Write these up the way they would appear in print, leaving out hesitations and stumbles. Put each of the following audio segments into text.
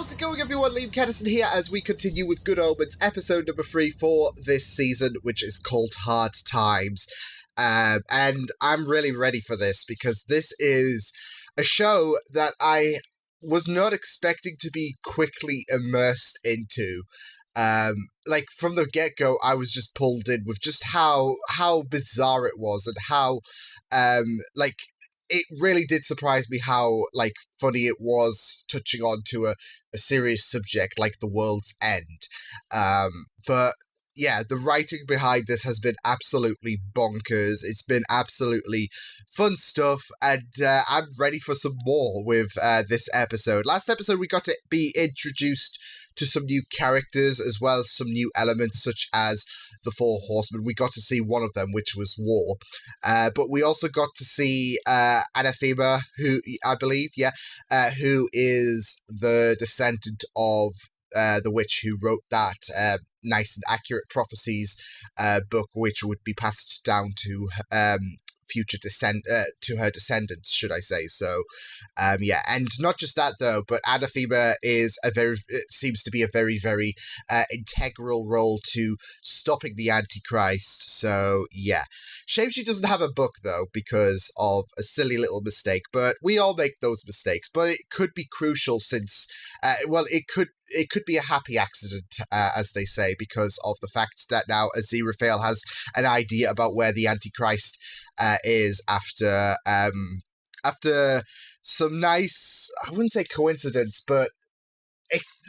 How's it going, everyone? Liam Catterson here as we continue with Good Omens, episode number 3 for this season, which is called Hard Times. And I'm really ready for this because this is a show that I was not expecting to be quickly immersed into. Like, from the get-go, I was just pulled in with just how bizarre it was and how, it really did surprise me how, funny it was touching on to a serious subject like the world's end. But, yeah, the writing behind this has been absolutely bonkers. It's been absolutely fun stuff, and I'm ready for some more with this episode. Last episode, we got to be introduced to some new characters, as well as some new elements, such as the Four Horsemen. We got to see one of them, which was War. But we also got to see Anathema, who, I believe, who is the descendant of the witch who wrote that nice and accurate prophecies book, which would be passed down to to her descendants, should I say. So, and not just that though, but Anathema is seems to be a very, very integral role to stopping the Antichrist. So, yeah. Shame she doesn't have a book though, because of a silly little mistake, but we all make those mistakes. But it could be crucial since, it could be a happy accident, as they say, because of the fact that now Aziraphale has an idea about where the Antichrist is after some nice, I wouldn't say coincidence, but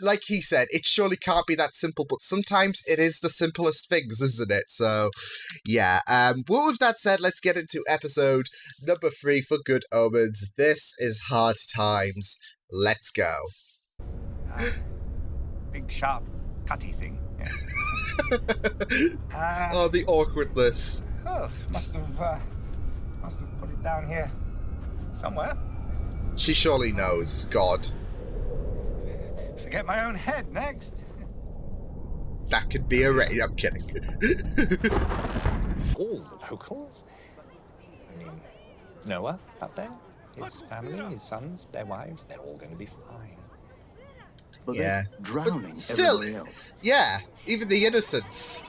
like he said, it surely can't be that simple, but sometimes it is the simplest things, isn't it? So, yeah. But with that said, let's get into episode number 3 for Good Omens. This is Hard Times. Let's go. Big, sharp, cutty thing. Yeah. Oh, the awkwardness. Oh, must have put it down here somewhere. She surely knows, God. Forget my own head next. That could be a I'm kidding. All the locals. I mean, Noah up there, his family, his sons, their wives, they're all going to be fine. But yeah, they're drowning but still, everybody else. Yeah, even the innocents.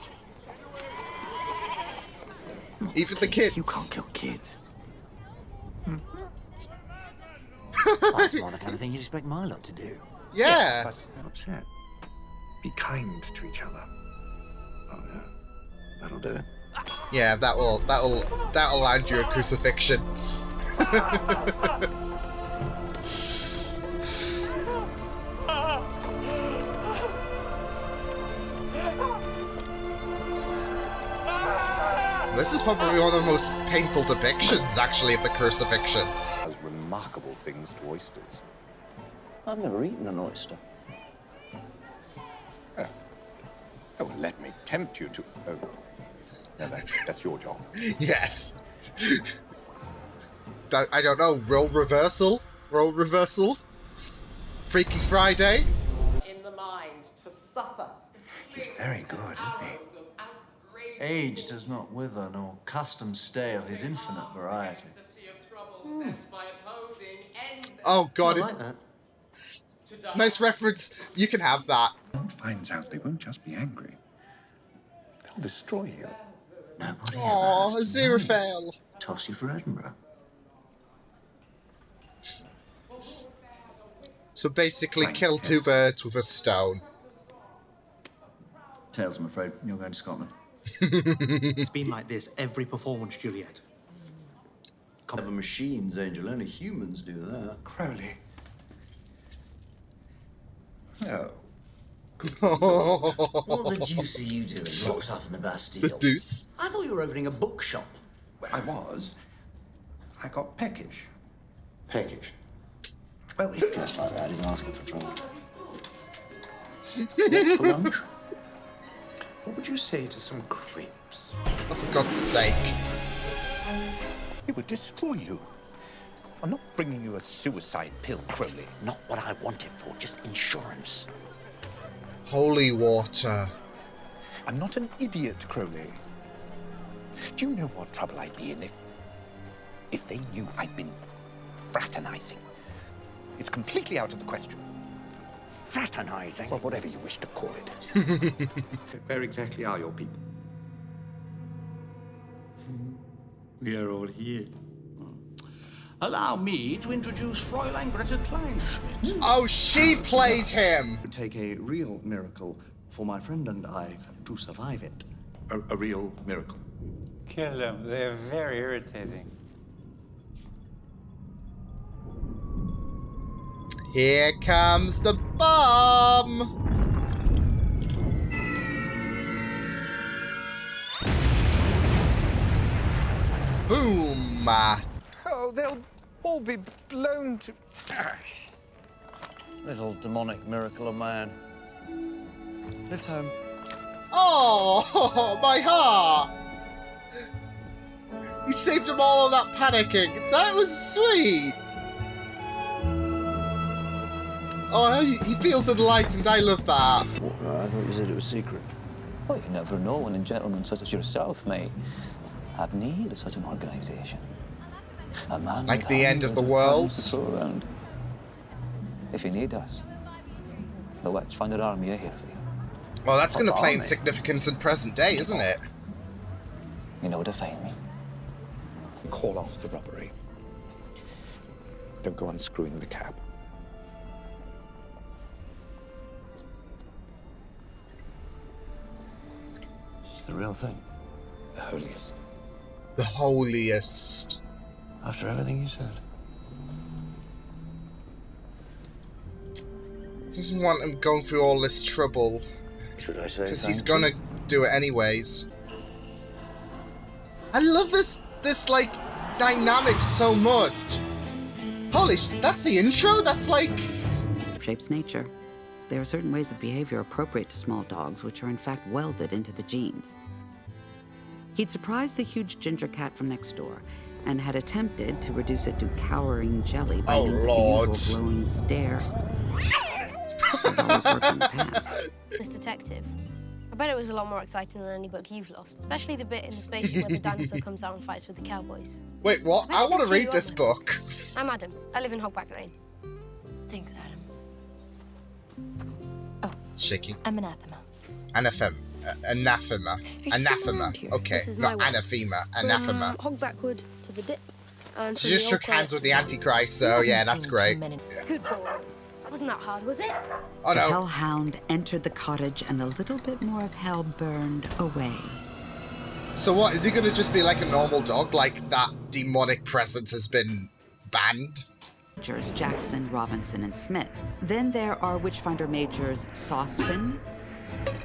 Even the kids. You can't kill kids. That's more the kind of thing you'd expect my lot to do. Yeah. But I'm upset. be kind to each other. Oh yeah, that'll do it. Yeah, that'll land you a crucifixion. This is probably one of the most painful depictions, actually, of the crucifixion. Has remarkable things to oysters. I've never eaten an oyster. Oh, well, let me tempt you to... Oh, no, that's your job. Yes. I don't know, role reversal? Role reversal? Freaky Friday? In the mind to suffer. He's very good, isn't he? Age does not wither, nor custom stale his infinite variety. Oh God, I like that. Nice reference. You can have that. If finds out, they won't just be angry. They'll destroy you. Nobody Aw, ever asks Aziraphale. toss you for Edinburgh. So basically, kill two birds with a stone. Tails, I'm afraid. You're going to Scotland. It's been like this every performance, Juliet. Never machines, Angel. Only humans do that. Crowley. Oh. What the deuce are you doing locked up in the Bastille? The deuce. I thought you were opening a bookshop. Well, I was. I got peckish. Peckish. Well, if... Dressed like that, he's asking for trouble. What's for lunch? What would you say to some crepes? Oh, for God's sake. It would destroy you. I'm not bringing you a suicide pill, Crowley. Not what I want it for, just insurance. Holy water. I'm not an idiot, Crowley. Do you know what trouble I'd be in if they knew I'd been fraternizing? It's completely out of the question. fraternizing. Well, whatever you wish to call it. Where exactly are your people? We are all here. Allow me to introduce Fräulein Greta Kleinschmidt. Oh, she played him! It would take a real miracle for my friend and I to survive it. A real miracle. Kill them. They're very irritating. Here comes the bomb! Boom! Oh, they'll all be blown to... Little demonic miracle of man. Lift home. Oh, my heart! You saved them all of that panicking. That was sweet! Oh, he feels enlightened. I love that. I thought you said it was secret. Well, you never know when a gentleman such as yourself may have need of such an organisation. A man like the end of the world. Around. If you need us, the Witchfinder Army are here for you. Well, that's going to play in Army? significance in present day, isn't it? You know where to find me. Call off the robbery. Don't go unscrewing the cap. It's the real thing. The holiest. The holiest. After everything you said. Doesn't want him going through all this trouble. Should I say because he's thank you? gonna do it anyways. I love this like dynamic so much. Holy sh! That's the intro. That's like Shapes nature. There are certain ways of behavior appropriate to small dogs, which are in fact welded into the genes. He'd surprised the huge ginger cat from next door, and had attempted to reduce it to cowering jelly by means of the usual glowing stare. It always worked in the past. This detective. I bet it was a lot more exciting than any book you've lost, especially the bit in the spaceship where the dinosaur comes out and fights with the cowboys. Wait, what? I want to read this book. I'm Adam. I live in Hogback Lane. Thanks, Adam. Shaky. I'm anathema. Anathema. Anathema. Anathema. Okay, This is my not way. anathema. Anathema. From Hogbackwood to the dip. And She from just the old shook hands quiet with the to Antichrist, so yeah, that's great. Good boy. Wasn't that hard, was it? Oh The no. hellhound entered the cottage, and a little bit more of hell burned away. So what, is he gonna just be like a normal dog, like that demonic presence has been banned? Majors Jackson, Robinson, and Smith. Then there are Witchfinder Majors Saucepan,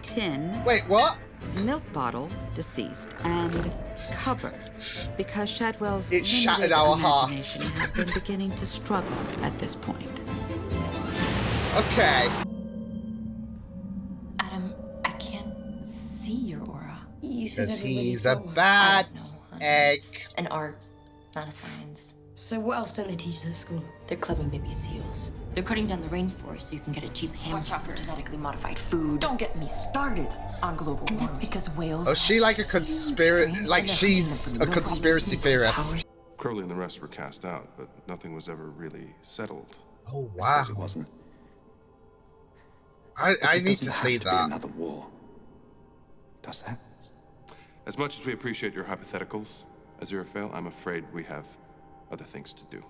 Tin. Wait, what? Milk Bottle, deceased, and Cupboard, because Shadwell's It shattered limited our imagination hearts. had been beginning to struggle at this point. Okay. Adam, I can't see your aura. You said Because everybody's he's a so- bad I don't know, hon. egg. It's an art, not a science. So what else don't they teach us at school? They're clubbing baby seals. They're cutting down the rainforest so you can get a cheap hamburger. Genetically modified food. Don't get me started on global warming. And that's because whales. Oh, is she like a conspiracy? Like she's a conspiracy theorist? Crowley and the rest were cast out, but nothing was ever really settled. Oh wow! It wasn't. I It need to doesn't see have to be that. another war. Does that? As much as we appreciate your hypotheticals, Aziraphale, I'm afraid we have other things to do.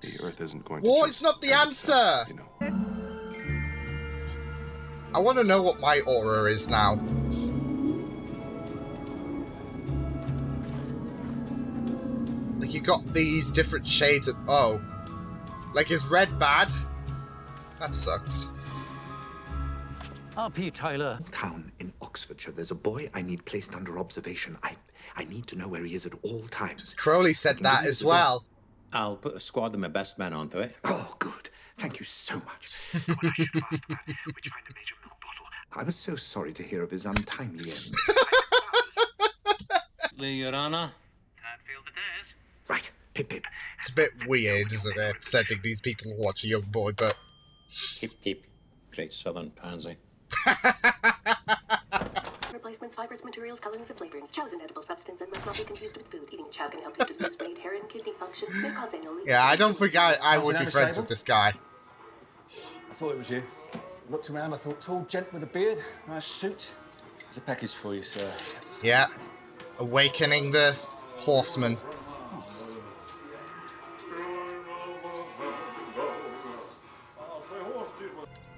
The Earth isn't going to. War just is not the end answer. itself, you know. I want to know what my aura is now. Like you got these different shades of like is red bad? That sucks. R.P. Tyler. Town in Oxfordshire. There's a boy I need placed under observation. I need to know where he is at all times. Crowley said that as well. I'll put a squad of my best men onto it. Oh, good. Thank you so much. What I should have asked about Witchfinder Major Milk Bottle. I was so sorry to hear of his untimely end. Your Honor. Right, Pip Pip. It's a bit weird, isn't it? Sending these people to watch a young boy, but Hip hip. Great southern pansy. Replacements, fibers, materials, colorings, and flavorings. Chow's an edible substance and must not be confused with food. Eating chow can help you to lose weight, hair and kidney functions, may cause annual leakage. yeah, I don't think I would be friends with this guy. thought it was you. Looked around, I thought, tall gent with a beard, nice suit. There's a package for you, sir. Yeah. Awakening the horseman.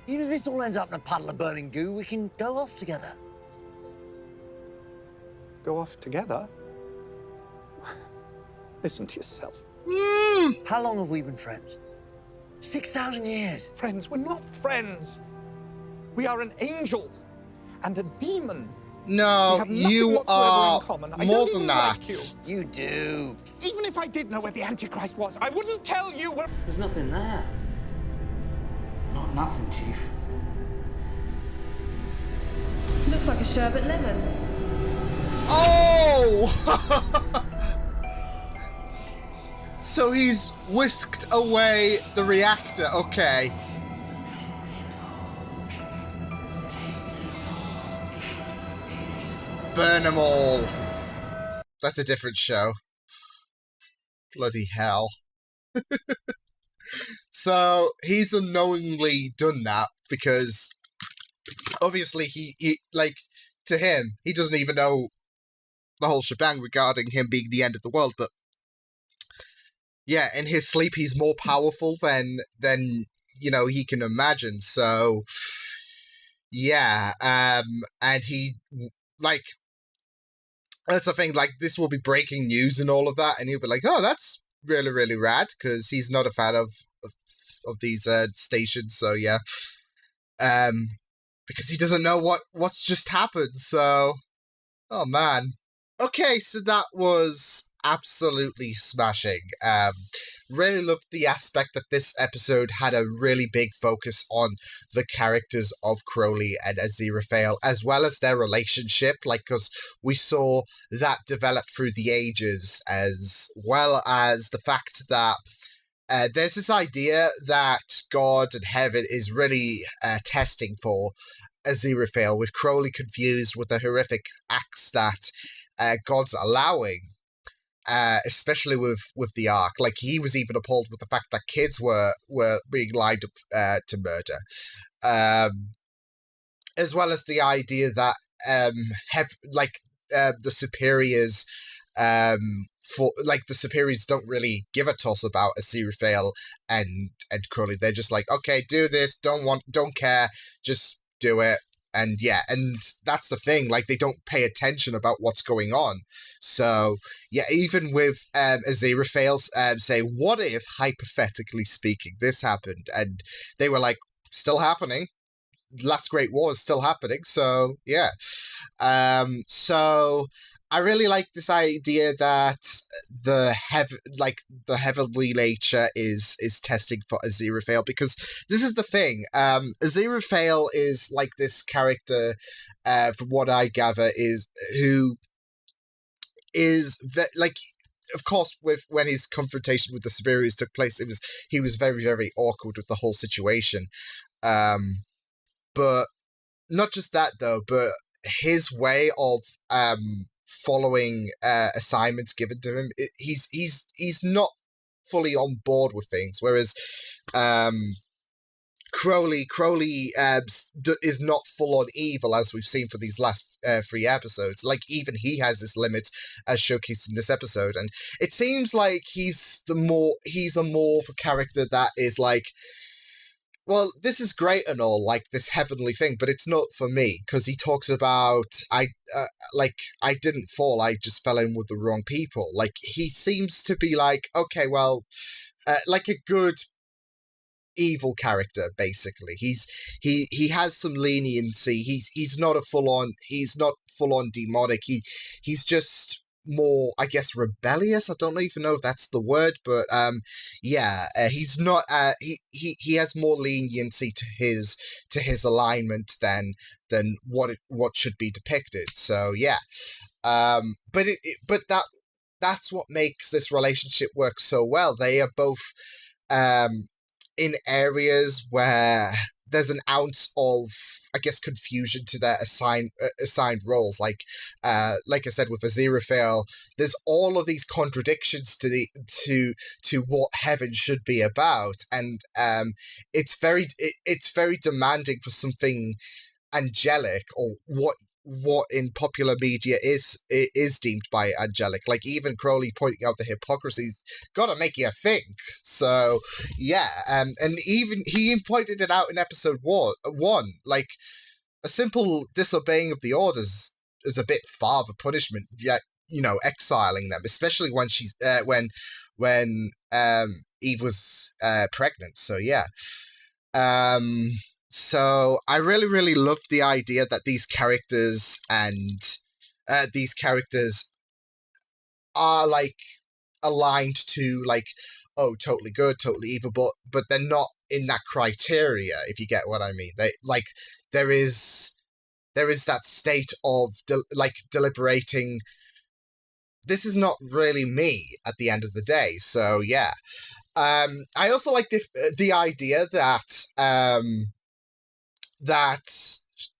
Even if this all ends up in a puddle of burning goo, we can go off together. Go off together? Listen to yourself. How long have we been friends? 6,000 years. Friends? We're not friends. We are an angel and a demon. No, you are more than that. You do. Even if I did know where the Antichrist was, I wouldn't tell you where... There's nothing there. Not nothing, Chief. Looks like a sherbet lemon. Oh! So he's whisked away the reactor. Okay. Burn them all. That's a different show. Bloody hell. So he's unknowingly done that because obviously he like, to him, he doesn't even know the whole shebang regarding him being the end of the world, but yeah, in his sleep he's more powerful than you know, he can imagine. So yeah, and he, like, that's the thing, like, this will be breaking news and all of that, and he'll be like, oh, that's really, really rad, because he's not a fan of these stations, so yeah. Because he doesn't know what's just happened, so... Oh, man. Okay, so that was absolutely smashing. Really loved the aspect that this episode had a really big focus on the characters of Crowley and Aziraphale, as well as their relationship, like, because we saw that develop through the ages, as well as the fact that there's this idea that God and heaven is really testing for Aziraphale, with Crowley confused with the horrific acts that God's allowing. Especially with the Ark. Like, he was even appalled with the fact that kids were being lined up to murder. As well as the idea that the superiors the superiors don't really give a toss about Aziraphale and Crowley. They're just like, okay, do this, don't care, just do it. And yeah, and that's the thing, like, they don't pay attention about what's going on. So, yeah, even with Aziraphale say, what if, hypothetically speaking, this happened? And they were like, still happening. Last Great War is still happening, so, yeah. So, I really like this idea that the heavenly nature is testing for Aziraphale, because this is the thing. Aziraphale is like this character, from what I gather, who is of course, when his confrontation with the superiors took place, he was very, very awkward with the whole situation. But not just that though, but his way of following assignments given to him, he's not fully on board with things, whereas Crowley is not full on evil, as we've seen for these last 3 episodes. Like, even he has his limits, as showcased in this episode, and it seems like he's a more of a character that is like, well, this is great and all, like, this heavenly thing, but it's not for me, because he talks about, I didn't fall, I just fell in with the wrong people. Like, he seems to be like, okay, well, like a good evil character, basically. He has some leniency. He's not full on demonic. He's just more, I guess, rebellious. I don't even know if that's the word, but he's not. He has more leniency to his alignment than what should be depicted. So yeah, but that's what makes this relationship work so well. They are both in areas where there's an ounce of, I guess, confusion to their assigned roles. Like I said, with Aziraphale, there's all of these contradictions to what heaven should be about, and it's very demanding for something angelic, or what in popular media is deemed by angelic. Like, even Crowley pointing out the hypocrisy's gotta make you think. So yeah, and even he pointed it out in episode one. Like, a simple disobeying of the orders is a bit far of a punishment, yet, you know, exiling them, especially when she's when Eve was pregnant. So yeah. So I really, really loved the idea that these characters are, like, aligned to, like, oh, totally good, totally evil, but they're not in that criteria, if you get what I mean. They, like, there is that state of deliberating. This is not really me at the end of the day. So yeah. I also like the idea that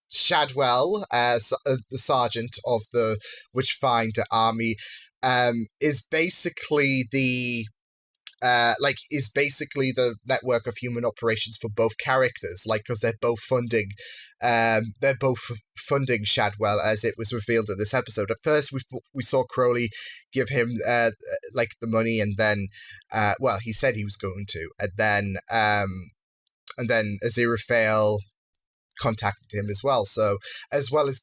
Shadwell, the sergeant of the Witchfinder army, is basically the network of human operations for both characters, like, because they're both funding Shadwell, as it was revealed in this episode. At first, we saw Crowley give him like the money, and then he said he was going to, and then Aziraphale contacted him as well. So, as well as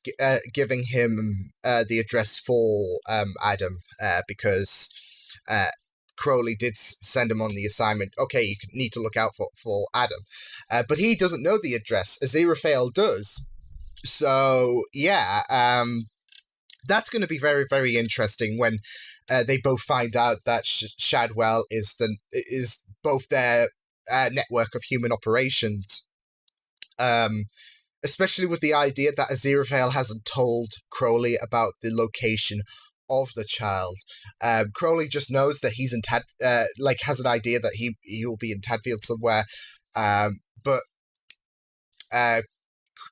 giving him the address for Adam, because Crowley did send him on the assignment. Okay, you need to look out for Adam, but he doesn't know the address. Aziraphale does. So yeah, that's going to be very, very interesting when they both find out that Shadwell is both their network of human operations. Especially with the idea that Aziraphale hasn't told Crowley about the location of the child. Crowley just knows that he's in has an idea that he will be in Tadfield somewhere, but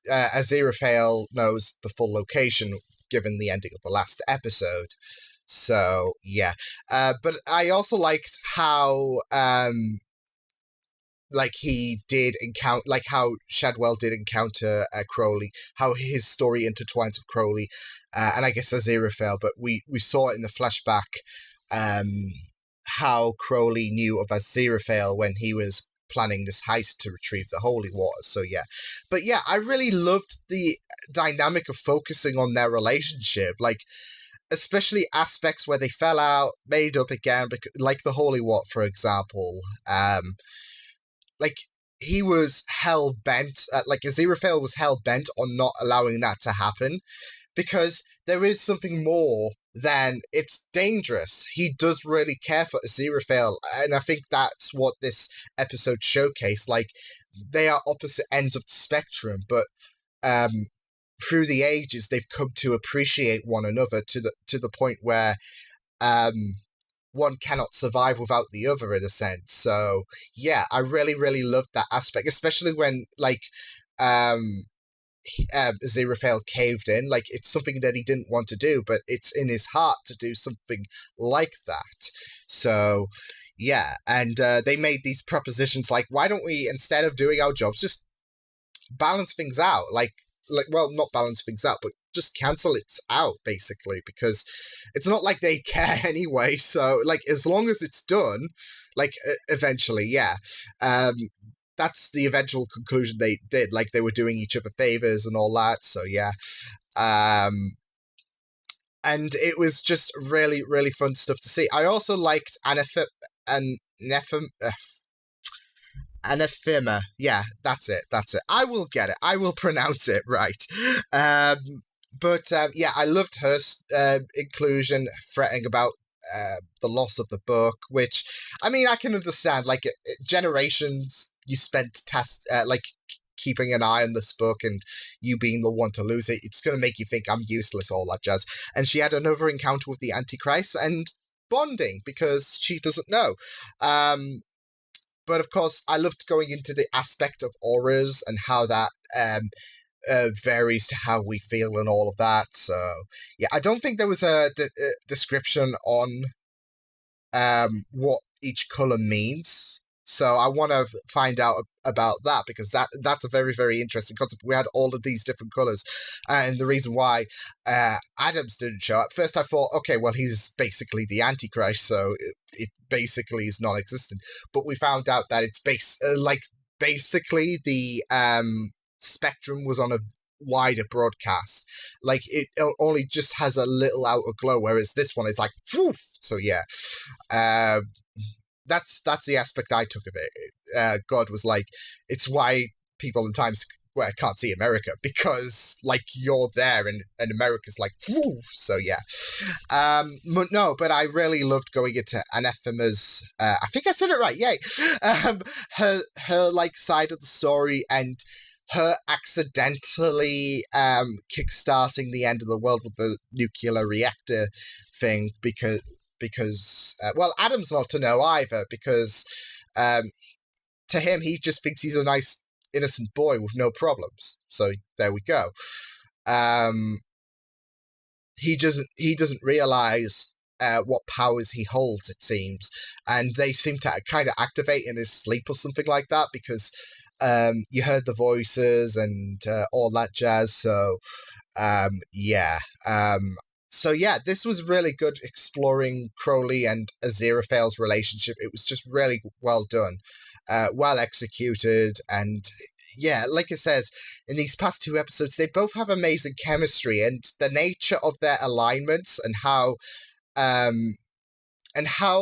Aziraphale knows the full location given the ending of the last episode. So yeah, but I also liked how how Shadwell did encounter Crowley, how his story intertwines with Crowley, and I guess Aziraphale, but we saw it in the flashback, how Crowley knew of Aziraphale when he was planning this heist to retrieve the holy water. So yeah, but yeah, I really loved the dynamic of focusing on their relationship, like, especially aspects where they fell out, made up again, like the holy water, for example. Like, he was hell-bent, Aziraphale was hell-bent on not allowing that to happen, because there is something more than it's dangerous. He does really care for Aziraphale, and I think that's what this episode showcased. Like, they are opposite ends of the spectrum, but through the ages, they've come to appreciate one another to the point where one cannot survive without the other, in a sense. So yeah, I really, really loved that aspect, especially when Aziraphale caved in. Like, it's something that he didn't want to do, but it's in his heart to do something like that. So yeah, and they made these propositions like, why don't we, instead of doing our jobs, just balance things out? Well, not balance things out, but just cancel it out, basically, because it's not like they care anyway. So, like, as long as it's done, like, eventually, yeah. That's the eventual conclusion they did. Like, they were doing each other favors and all that. So yeah. And it was just really, really fun stuff to see. I also liked Anathema. Yeah, that's it. I will get it. I will pronounce it right. But yeah, I loved her inclusion, fretting about the loss of the book, which, I mean, I can understand. Like, generations you spent keeping an eye on this book, and you being the one to lose it, it's going to make you think I'm useless, all that jazz. And she had another encounter with the Antichrist and bonding because she doesn't know. but of course, I loved going into the aspect of auras and how that varies to how we feel and all of that. So, yeah, I don't think there was a description on what each color means. So I want to find out about that, because that's a very, very interesting concept. We had all of these different colors, and the reason why Adams didn't show up. First I thought, okay, well, he's basically the Antichrist, so it basically is non-existent. But we found out that it's basically the spectrum was on a wider broadcast. Like, it only just has a little outer glow, whereas this one is like, poof. So yeah, that's the aspect I took of it. God was like, it's why people in Times Square can't see America, because like you're there and America's like, poof. So yeah, but I really loved going into Anathema's, I think I said it right, yay, her like side of the story, and her accidentally kickstarting the end of the world with the nuclear reactor thing, because well, Adam's not to know either, because to him, he just thinks he's a nice, innocent boy with no problems. So there we go. He doesn't realize what powers he holds, it seems, and they seem to kind of activate in his sleep or something like that, because you heard the voices and all that jazz. So yeah. So yeah, this was really good, exploring Crowley and Aziraphale's relationship. It was just really well done, well executed, and yeah, like I said, in these past 2 episodes, they both have amazing chemistry, and the nature of their alignments and how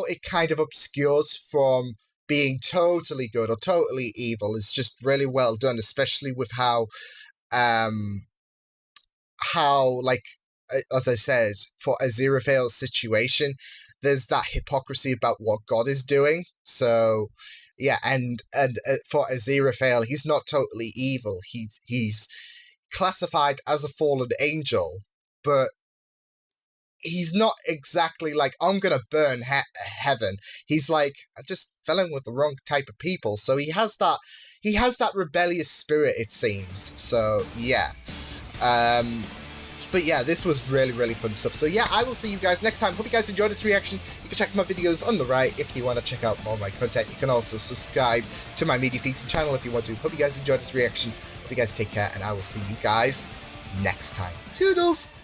it kind of obscures from being totally good or totally evil is just really well done, especially with how like, as I said, for Aziraphale's situation, there's that hypocrisy about what God is doing. So yeah, and for Aziraphale, he's not totally evil. He's classified as a fallen angel, but he's not exactly like, I'm gonna burn heaven. He's like, I just fell in with the wrong type of people. So he has that rebellious spirit, it seems. So yeah. But yeah, this was really, really fun stuff. So yeah, I will see you guys next time. Hope you guys enjoyed this reaction. You can check my videos on the right if you want to check out more of my content. You can also subscribe to my media feeds and channel if you want to. Hope you guys enjoyed this reaction. Hope you guys take care, and I will see you guys next time. Toodles!